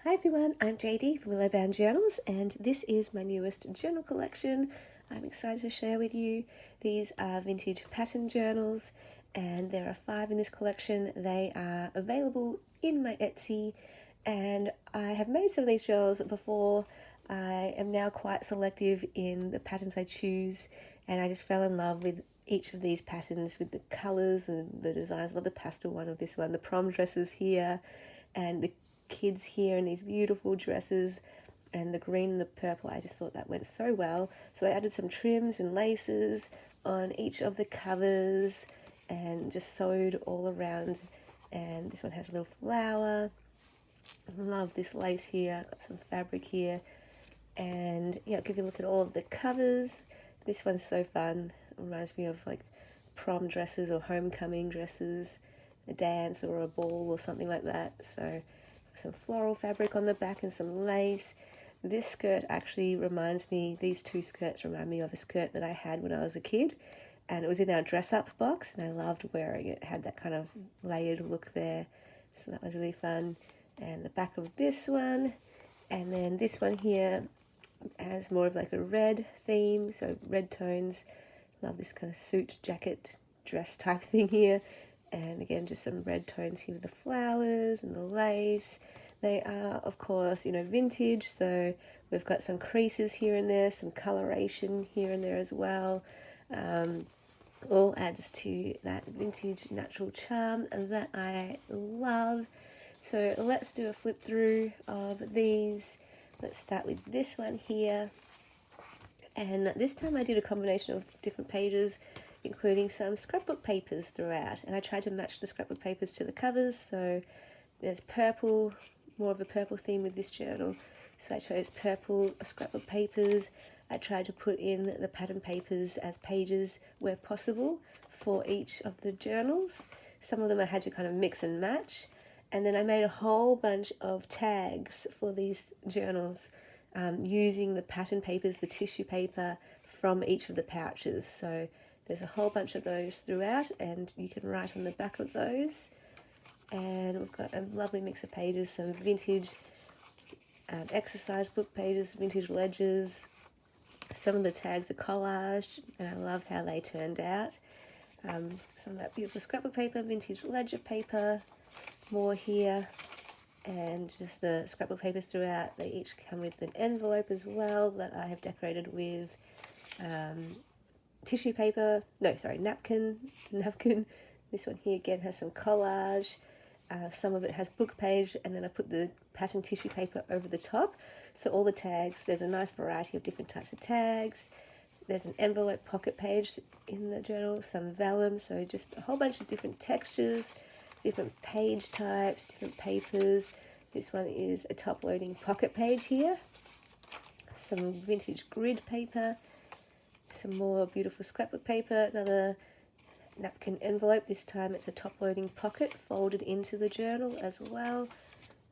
Hi everyone, I'm JD from Willowbound Journals, and this is my newest journal collection. I'm excited to share with you. These are vintage pattern journals, and there are 5 in this collection. They are available in my Etsy, and I have made some of these journals before. I am now quite selective in the patterns I choose, and I just fell in love with each of these patterns, with the colours and the designs. Well, the pastel one of this one, the prom dresses here, and the kids here in these beautiful dresses, and the green and the purple. I just thought that went so well. So I added some trims and laces on each of the covers and just sewed all around. And this one has a little flower. I love this lace here. Got some fabric here. And yeah, I'll give you a look at all of the covers. This one's so fun. It reminds me of like prom dresses or homecoming dresses, a dance or a ball or something like that. So some floral fabric on the back and some lace. This skirt actually reminds me, these 2 skirts remind me of a skirt that I had when I was a kid, and it was in our dress up box, and I loved wearing it. It had that kind of layered look there, so that was really fun. And the back of this one, and then this one here has more of like a red theme, so red tones. Love this kind of suit jacket dress type thing here. And again, just some red tones here with the flowers and the lace. They are, of course, vintage, so we've got some creases here and there, some coloration here and there as well. All adds to that vintage natural charm that I love. So let's do a flip through of these. Let's start with this one here. And this time I did a combination of different pages, including some scrapbook papers throughout. And I tried to match the scrapbook papers to the covers. So there's purple, more of a purple theme with this journal. So I chose purple scrapbook papers. I tried to put in the pattern papers as pages where possible for each of the journals. Some of them I had to kind of mix and match. And then I made a whole bunch of tags for these journals using the pattern papers, the tissue paper from each of the pouches. So there's a whole bunch of those throughout, and you can write on the back of those. And we've got a lovely mix of pages, some vintage exercise book pages, vintage ledgers. Some of the tags are collaged, and I love how they turned out. Some of that beautiful scrapbook paper, vintage ledger paper, more here, and just the scrapbook papers throughout. They each come with an envelope as well that I have decorated with tissue paper, napkin. This one here again has some collage. Some of it has book page, and then I put the pattern tissue paper over the top. So all the tags, there's a nice variety of different types of tags. There's an envelope pocket page in the journal, some vellum, so just a whole bunch of different textures, different page types, different papers. This one is a top-loading pocket page here. Some vintage grid paper, some more beautiful scrapbook paper, another napkin envelope. This time it's a top-loading pocket folded into the journal as well.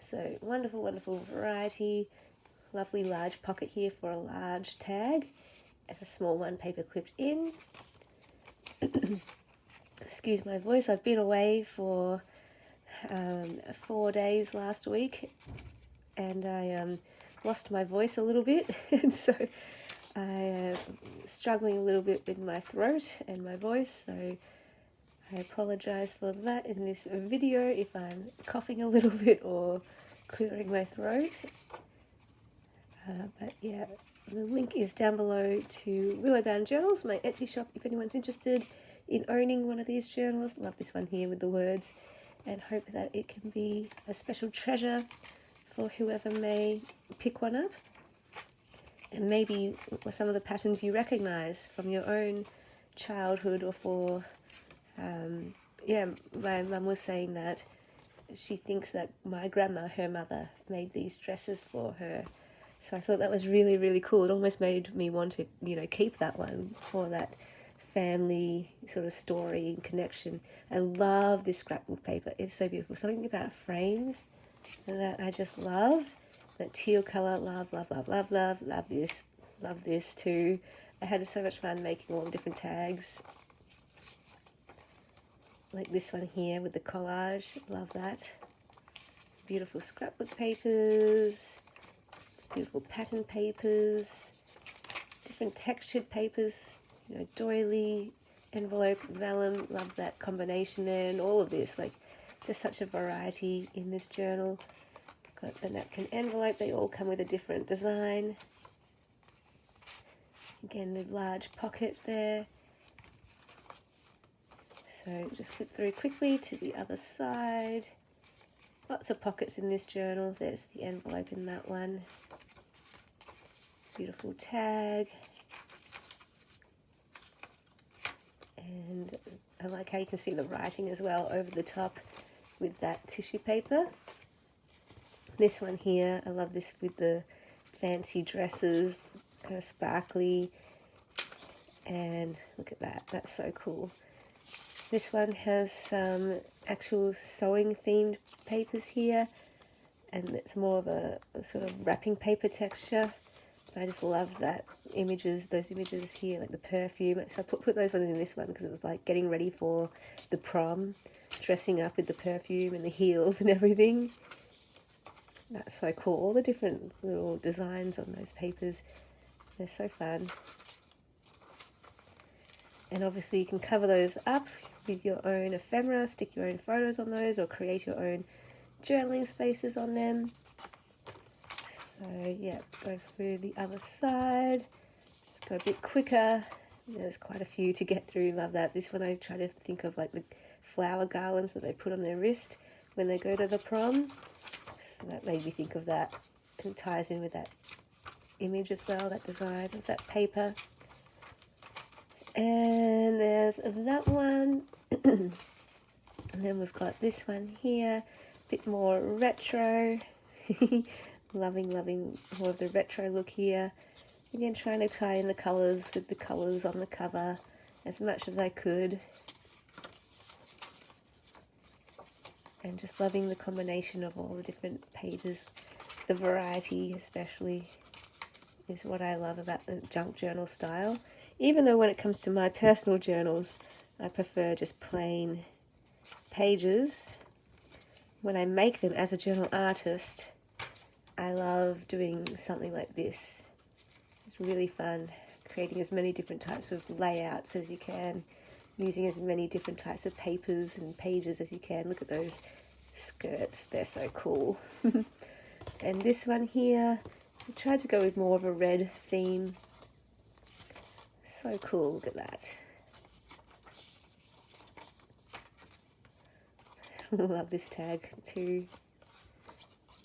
So wonderful, wonderful variety. Lovely large pocket here for a large tag, and a small one paper clipped in. Excuse my voice, I've been away for 4 days last week, and I lost my voice a little bit, and so I am struggling a little bit with my throat and my voice, so I apologise for that in this video if I'm coughing a little bit or clearing my throat. But yeah, the link is down below to Willowbound Journals, my Etsy shop, if anyone's interested in owning one of these journals. Love this one here with the words, and hope that it can be a special treasure for whoever may pick one up. And maybe some of the patterns you recognise from your own childhood, or for, my mum was saying that she thinks that my grandma, her mother, made these dresses for her. So I thought that was really, really cool. It almost made me want to, keep that one for that family sort of story and connection. I love this scrapbook paper. It's so beautiful. Something about frames that I just love. That teal colour, love, love, love, love, love, love this too. I had so much fun making all the different tags. Like this one here with the collage, love that. beautiful scrapbook papers, beautiful pattern papers, different textured papers, you know, doily, envelope, vellum, love that combination there, and all of this, like just such a variety in this journal. Got the napkin envelope, they all come with a different design. Again, the large pocket there. So just flip through quickly to the other side. Lots of pockets in this journal. There's the envelope in that one. Beautiful tag. And I like how you can see the writing as well over the top with that tissue paper. This one here, I love this with the fancy dresses, kind of sparkly. And look at that, that's so cool. This one has some actual sewing themed papers here, and it's more of a sort of wrapping paper texture. But I just love that images, those images here, like the perfume. So I put those ones in this one because it was like getting ready for the prom, dressing up with the perfume and the heels and everything. That's so cool. All the different little designs on those papers, they're so fun. And obviously you can cover those up with your own ephemera, stick your own photos on those, or create your own journaling spaces on them. So yeah, go through the other side, just go a bit quicker. There's quite a few to get through, love that. This one I try to think of like the flower garlands that they put on their wrist when they go to the prom. So that made me think of that, and it ties in with that image as well, that design of that paper. And there's that one. And then we've got this one here, a bit more retro. loving more of the retro look here. Again, trying to tie in the colours with the colours on the cover as much as I could. And just loving the combination of all the different pages. The variety especially is what I love about the junk journal style. Even though when it comes to my personal journals, I prefer just plain pages. When I make them as a journal artist, I love doing something like this. It's really fun, creating as many different types of layouts as you can, using as many different types of papers and pages as you can. Look at those skirts, they're so cool. And this one here, I tried to go with more of a red theme. So cool, look at that. Love this tag too.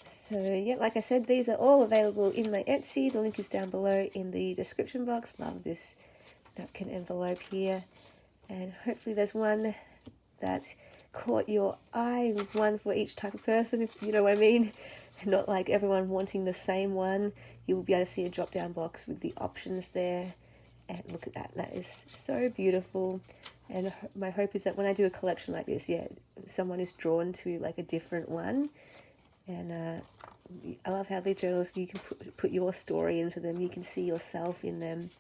So yeah, like I said, these are all available in my Etsy. The link is down below in the description box. Love this napkin envelope here. And hopefully there's one that caught your eye, one for each type of person, if you know what I mean. Not like everyone wanting the same one. You will be able to see a drop down box with the options there. And look at that, that is so beautiful. And my hope is that when I do a collection like this, yeah, someone is drawn to like a different one. And I love how the journals, you can put your story into them, you can see yourself in them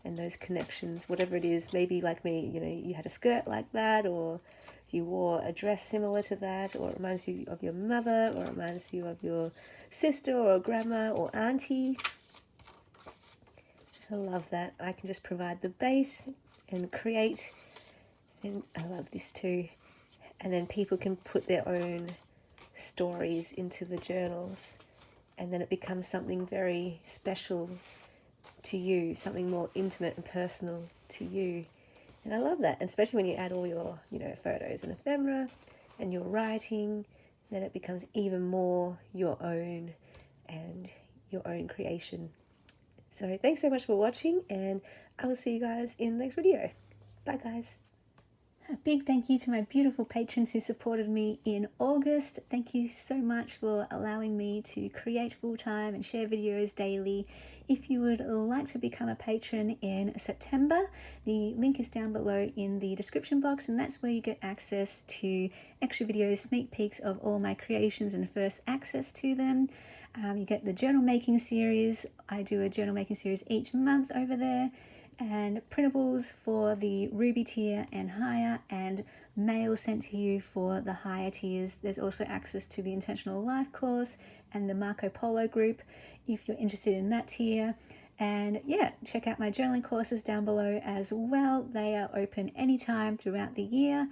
and those connections, whatever it is. Maybe like me, you know, you had a skirt like that, or you wore a dress similar to that, or it reminds you of your mother, or it reminds you of your sister or grandma or auntie. I love that. I can just provide the base and create, and I love this too. And then people can put their own stories into the journals, and then it becomes something very special to you, something more intimate and personal to you. And I love that, and especially when you add all your, you know, photos and ephemera and your writing, then it becomes even more your own and your own creation. So thanks so much for watching, and I will see you guys in the next video. Bye guys. A big thank you to my beautiful patrons who supported me in August. Thank you so much for allowing me to create full-time and share videos daily. If you would like to become a patron in September, the link is down below in the description box, and that's where you get access to extra videos, sneak peeks of all my creations and first access to them. You get the journal making series. I do a journal making series each month over there. and printables for the Ruby tier and higher, and mail sent to you for the higher tiers. There's also access to the Intentional Life course and the Marco Polo group if you're interested in that tier. And yeah, check out my journaling courses down below as well. They are open anytime throughout the year.